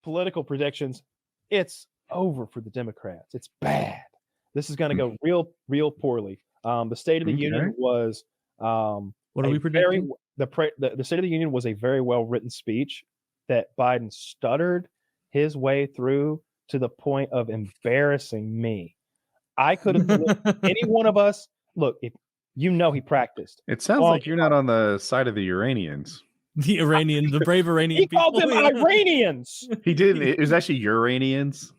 political predictions, it's over for the Democrats. It's bad. This is going to go real poorly. The State of the Union was what are we predicting? The State of the Union was a very well written speech that Biden stuttered his way through to the point of embarrassing me. I could have any one of us. Look, if you know he practiced. It sounds like you're not on the side of the Iranians. The brave Iranian he people. Called them Iranians. He did. It was actually Uranians.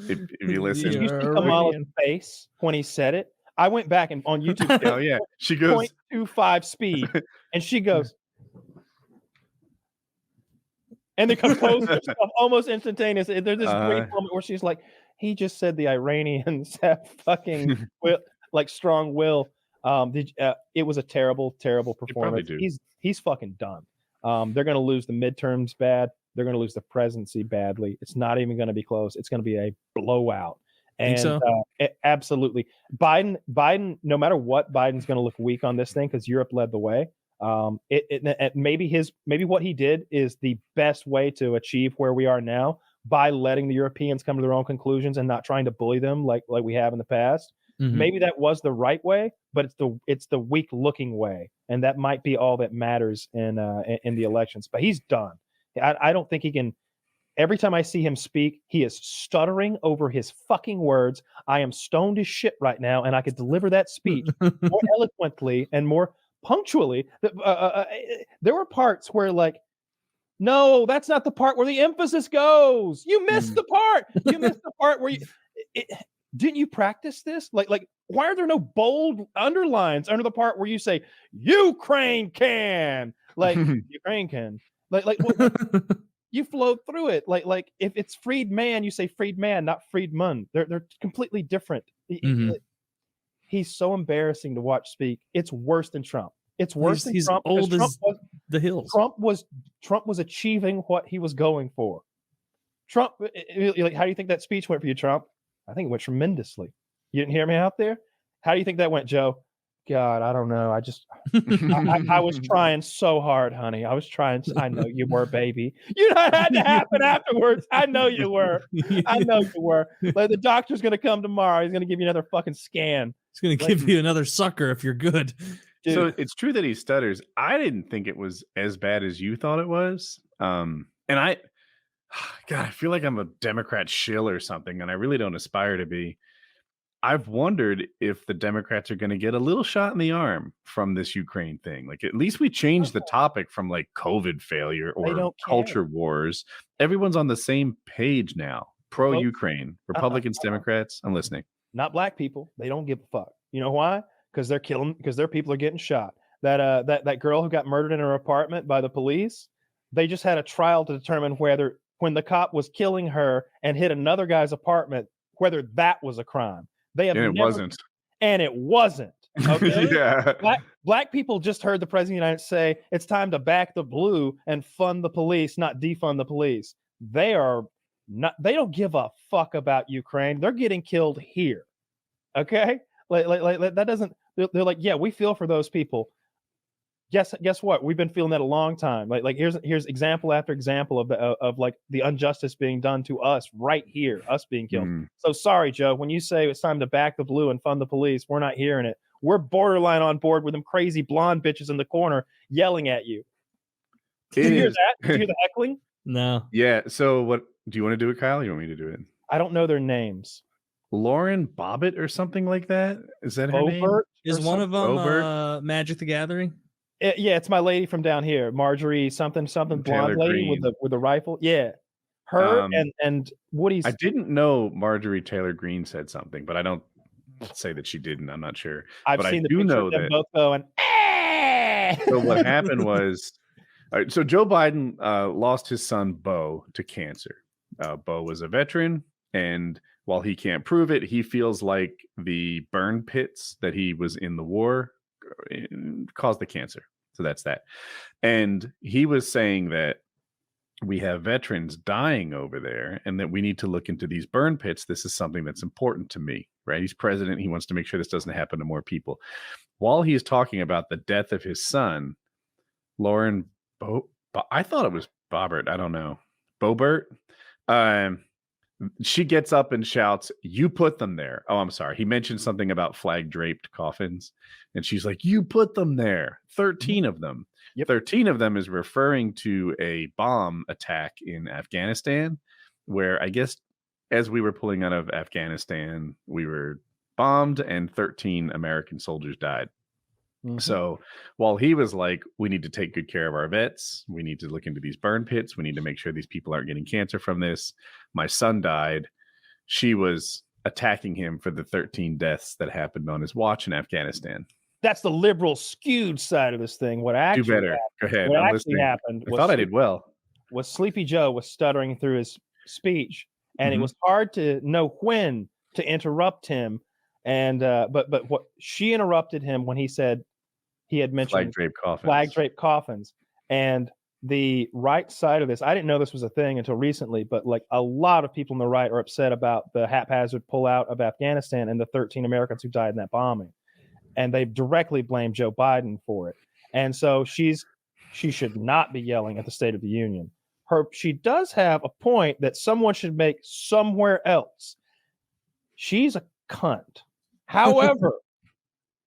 If you listen, you see Kamala's face when he said it. I went back and on YouTube. Oh yeah, she goes 0.25 speed, and she goes, and the composer stuff almost instantaneous. There's this great moment where she's like, "He just said the Iranians have fucking strong will." It was a terrible performance. He's fucking done. They're going to lose the midterms bad. They're going to lose the presidency badly. It's not even going to be close. It's going to be a blowout. And so? Absolutely, Biden. No matter what, Biden's going to look weak on this thing because Europe led the way. Maybe what he did is the best way to achieve where we are now by letting the Europeans come to their own conclusions and not trying to bully them like we have in the past. Mm-hmm. Maybe that was the right way, but it's the weak looking way, and that might be all that matters in the elections. But he's done. I don't think he can. Every time I see him speak, he is stuttering over his fucking words. I am stoned as shit right now, and I could deliver that speech more eloquently and more punctually. There were parts where no, that's not the part where the emphasis goes. You missed the part. You missed the part where didn't you practice this? Like, why are there no bold underlines under the part where you say Ukraine can? Ukraine can. You flowed through it. Like if it's freed man, you say freed man, not freed man. They're completely different. Mm-hmm. He's so embarrassing to watch speak. It's worse than Trump. It's worse than Trump. He's old as the hills. Trump was achieving what he was going for. Trump, how do you think that speech went for you, Trump? I think it went tremendously. You didn't hear me out there? How do you think that went, Joe? God, I don't know. I was trying so hard, honey. I was trying. I know you were, baby. You know it had to happen afterwards. I know you were. I know you were. Like, the doctor's going to come tomorrow. He's going to give you another fucking scan. He's going to give you another sucker if you're good. Dude. So it's true that he stutters. I didn't think it was as bad as you thought it was. And I feel like I'm a Democrat shill or something, and I really don't aspire to be. I've wondered if the Democrats are going to get a little shot in the arm from this Ukraine thing. Like, at least we changed the topic from like COVID failure or culture wars. Everyone's on the same page now. Pro-Ukraine, Republicans, Democrats. I'm listening. Not black people. They don't give a fuck. You know why? Because they're killing. Because their people are getting shot. That girl who got murdered in her apartment by the police. They just had a trial to determine whether, when the cop was killing her and hit another guy's apartment, whether that was a crime. It wasn't. And it wasn't. Okay? Yeah. Black people just heard the president of the United States say it's time to back the blue and fund the police, not defund the police. They don't give a fuck about Ukraine. They're getting killed here. Okay? Like that doesn't. They're like, yeah, we feel for those people. Guess what? We've been feeling that a long time. Like here's example after example of like the injustice being done to us right here, us being killed. So sorry, Joe, when you say it's time to back the blue and fund the police, we're not hearing it. We're borderline on board with them crazy blonde bitches in the corner yelling at you. Did you hear that? Did you hear the heckling? No. Yeah. So what do you want to do it, Kyle? Or you want me to do it? I don't know their names. Lauren Bobbitt or something like that. Is that her name? Is one of them Magic the Gathering? Yeah, it's my lady from down here, Marjorie something blonde Taylor lady Greene. with the rifle. Yeah, her and Woody's. I didn't know Marjorie Taylor Greene said something, but I don't say that she didn't. I'm not sure. I've seen the picture of them both going. So what happened was, all right, so Joe Biden lost his son Beau to cancer. Beau was a veteran, and while he can't prove it, he feels like the burn pits that he was in the war caused the cancer. So that's that. And he was saying that we have veterans dying over there and that we need to look into these burn pits. This is something that's important to me, right? He's president. He wants to make sure this doesn't happen to more people. While he's talking about the death of his son, I thought it was Boebert. I don't know. Boebert She gets up and shouts, "You put them there." Oh, I'm sorry. He mentioned something about flag draped coffins. And she's like, "You put them there. 13 of them." Yep. 13 of them is referring to a bomb attack in Afghanistan, where I guess as we were pulling out of Afghanistan, we were bombed and 13 American soldiers died. Mhm. So while he was like, we need to take good care of our vets, we need to look into these burn pits, we need to make sure these people aren't getting cancer from this. My son died. She was attacking him for the 13 deaths that happened on his watch in Afghanistan. That's the liberal skewed side of this thing. What actually Do better. Go ahead. What I'm actually listening. happened I was thought I did well. was Sleepy Joe was stuttering through his speech, and it was hard to know when to interrupt him. And but what she interrupted him when he said he had mentioned flag draped coffins. And the right side of this, I didn't know this was a thing until recently, but like a lot of people on the right are upset about the haphazard pullout of Afghanistan and the 13 Americans who died in that bombing. And they directly blame Joe Biden for it. And so she should not be yelling at the State of the Union. She does have a point that someone should make somewhere else. She's a cunt. However,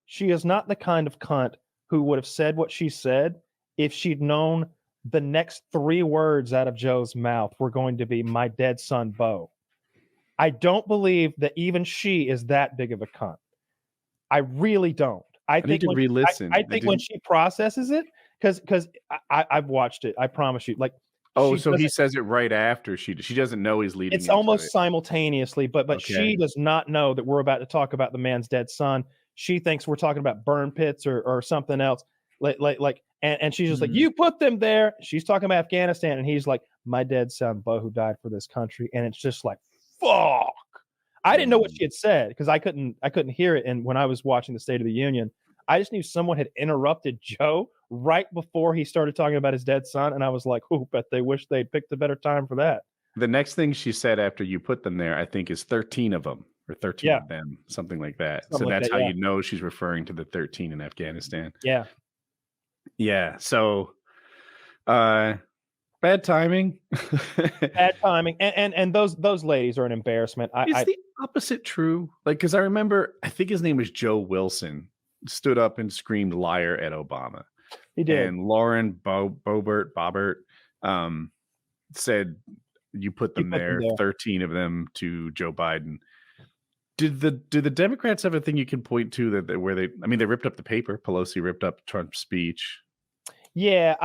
she is not the kind of cunt who would have said what she said if she'd known the next 3 words out of Joe's mouth were going to be "my dead son, Bo." I don't believe that even she is that big of a cunt. I really don't. I think need to re-listen. I think when she processes it, because I've watched it. I promise you. Like, oh, so he says it right after she doesn't know he's leading. It's almost simultaneously, but okay. She does not know that we're about to talk about the man's dead son. She thinks we're talking about burn pits or something else. And she's just like, "You put them there." She's talking about Afghanistan, and he's like, "My dead son, Bo, who died for this country." And it's just like, fuck. I didn't know what she had said because I couldn't hear it. And when I was watching the State of the Union, I just knew someone had interrupted Joe right before he started talking about his dead son, and I was like, "Oh, bet they wish they'd picked a better time for that." The next thing she said after "you put them there," I think, is 13 of them or 13 of them, something like that. Something so that's how you know she's referring to the 13 in Afghanistan. Yeah. Yeah. So, bad timing. Bad timing, and those ladies are an embarrassment. Is the opposite true? Like, because I remember, I think his name was Joe Wilson, stood up and screamed "liar" at Obama. He did. And Lauren Boebert said, "You put them there." 13 of them to Joe Biden. Do the Democrats have a thing you can point to that where they ripped up the paper? Pelosi ripped up Trump's speech. Yeah,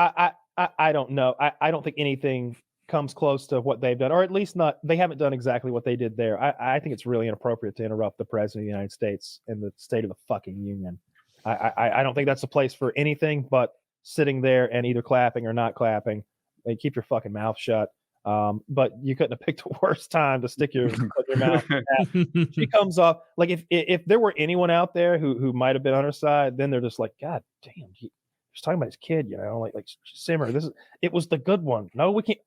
I don't know. I don't think anything comes close to what they've done, or at least not. They haven't done exactly what they did there. I think it's really inappropriate to interrupt the president of the United States in the State of the fucking Union. I don't think that's a place for anything but sitting there and either clapping or not clapping. And keep your fucking mouth shut. But you couldn't have picked a worse time to stick your mouth. She comes off like if there were anyone out there who might have been on her side, then they're just like, "God damn, he was talking about his kid, you know, like simmer. It was the good one. No, we can't.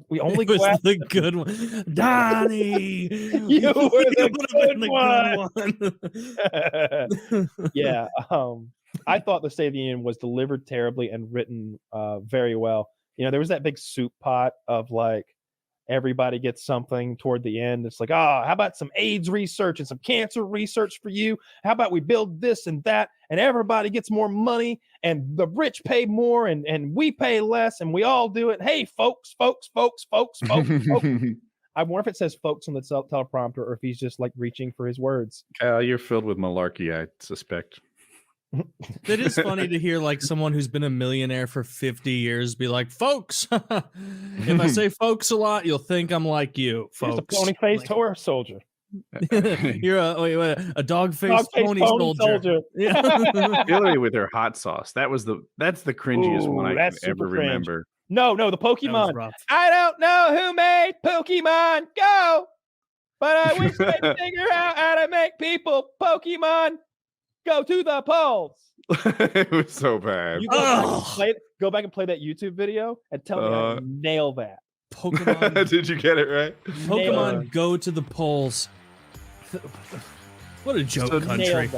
We only go after the good one. Donnie, you were the good one. Yeah. I thought the State of the Union was delivered terribly and written very well. You know, there was that big soup pot of like everybody gets something toward the end. It's like, how about some AIDS research and some cancer research for you? How about we build this and that, and everybody gets more money, and the rich pay more, and we pay less, and we all do it. Hey, folks. I wonder if it says "folks" on the teleprompter, or if he's just like reaching for his words. You're filled with malarkey, I suspect. It is funny to hear like someone who's been a millionaire for 50 years be like, "Folks." If I say "folks" a lot, you'll think I'm like you, folks. He's a pony-faced horse soldier. You're a dog-faced pony soldier. Yeah. Hillary with her hot sauce. That's the cringiest one I can ever remember. No, the Pokemon. I don't know who made Pokemon Go, but I wish they'd figure out how to make people Pokemon go to the polls. It was so bad. You go back and play that YouTube video and tell me how to nail that. Pokemon. Did you get it right? Pokemon go to the polls. What a joke country.